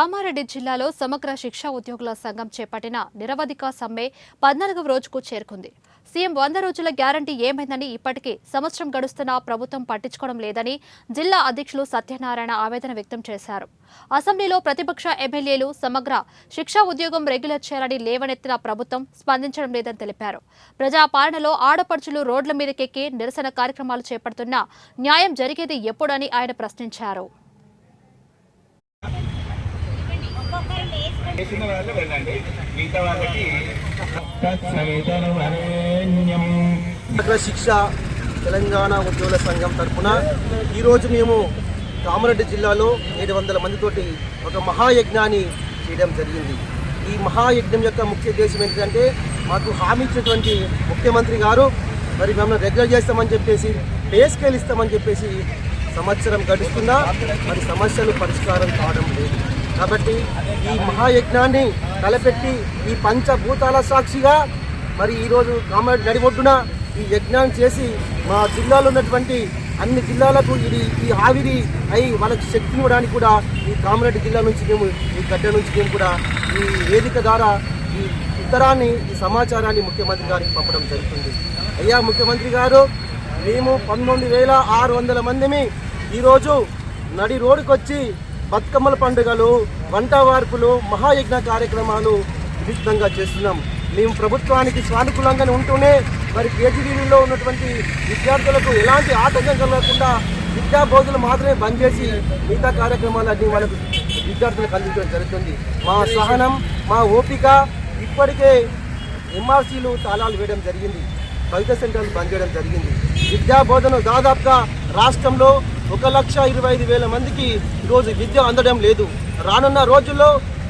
కామారెడ్డి జిల్లాలో సమగ్ర శిక్షా ఉద్యోగుల సంఘం చేపట్టిన నిరవధిక సమ్మె 14వ రోజుకు చేరుకుంది. సీఎం 100 రోజుల గ్యారంటీ ఏమైందని ఇప్పటికీ సంవత్సరం గడుస్తున్నా ప్రభుత్వం పట్టించుకోవడం లేదని జిల్లా అధ్యక్షులు సత్యనారాయణ ఆవేదన వ్యక్తం చేశారు. అసెంబ్లీలో ప్రతిపక్ష ఎమ్మెల్యేలు సమగ్ర శిక్షా ఉద్యోగం రెగ్యులర్ చేయాలని లేవనెత్తిన ప్రభుత్వం స్పందించడం లేదని తెలిపారు. ప్రజాపాలనలో ఆడపడుచులు రోడ్ల మీదకెక్కి నిరసన కార్యక్రమాలు చేపడుతున్నా న్యాయం జరిగేది ఎప్పుడని ఆయన ప్రశ్నించారు. శిక్ష తెలంగాణ ఉద్యోగుల సంఘం తరఫున ఈరోజు మేము కామారెడ్డి జిల్లాలో 700 మందితోటి ఒక మహాయజ్ఞాన్ని చేయడం జరిగింది. ఈ మహాయజ్ఞం యొక్క ముఖ్య ఉద్దేశం ఏంటంటే మాకు హామీ ఇచ్చినటువంటి ముఖ్యమంత్రి గారు మరి మేము రెగ్యులర్ చేస్తామని చెప్పేసి పే స్కేల్ ఇస్తామని చెప్పేసి సంవత్సరం గడుస్తున్నా మరి సమస్యలు పరిష్కారం కావడం లేదు. కాబట్టి ఈ మహాయజ్ఞాన్ని తలపెట్టి ఈ పంచభూతాల సాక్షిగా మరి ఈరోజు కామారెడ్డి నడిబొడ్డున ఈ యజ్ఞాన్ని చేసి మా జిల్లాలో ఉన్నటువంటి అన్ని జిల్లాలకు ఈ ఆవిరి అయి వాళ్ళకి శక్తిని ఇవ్వడానికి కూడా ఈ కామారెడ్డి జిల్లా నుంచి మేము ఈ గడ్డ నుంచి మేము కూడా ఈ వేదిక ద్వారా ఈ ఉత్తరాన్ని ఈ సమాచారాన్ని ముఖ్యమంత్రి గారికి పంపడం జరుగుతుంది. అయ్యా ముఖ్యమంత్రి గారు, మేము 19,600 మందిని ఈరోజు నడి రోడ్డుకు వచ్చి బతుకమ్మల పండుగలు, వంట వార్పులు, మహాయజ్ఞ కార్యక్రమాలు విస్తృతంగా చేస్తున్నాం. మేము ప్రభుత్వానికి సానుకూలంగానే ఉంటూనే మరి కేజీడీలో ఉన్నటువంటి విద్యార్థులకు ఎలాంటి ఆటంకం కలగకుండా విద్యా బోధనలు మాత్రమే బంద్ చేసి మిగతా కార్యక్రమాలన్నీ వాళ్ళకు విద్యార్థులకు అందించడం జరుగుతుంది. మా సహనం, మా ఓపిక, ఇప్పటికే ఎంఆర్సీలు తాళాలు వేయడం జరిగింది, కవిత సెంటర్లు బంద్ చేయడం జరిగింది. విద్యా బోధన దాదాపుగా రాష్ట్రంలో 1,25,000 మందికి ఈరోజు విద్య అందడం లేదు. రానున్న రోజుల్లో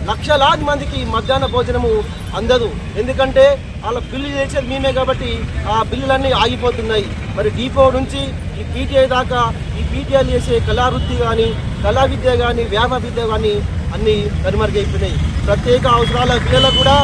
లక్షలాది మందికి మధ్యాహ్న భోజనము అందదు. ఎందుకంటే వాళ్ళ బిల్లు చేసేది మేమే కాబట్టి ఆ బిల్లులన్నీ ఆగిపోతున్నాయి. మరి డిపో నుంచి ఈ పీటీఐ దాకా ఈ పీటీఐలు చేసే కళావృత్తి కానీ, కళా విద్య కానీ, వ్యాపార విద్య కానీ అన్నీ కనుమరుగైపోయినాయి. ప్రత్యేక అవసరాల పిల్లలకు కూడా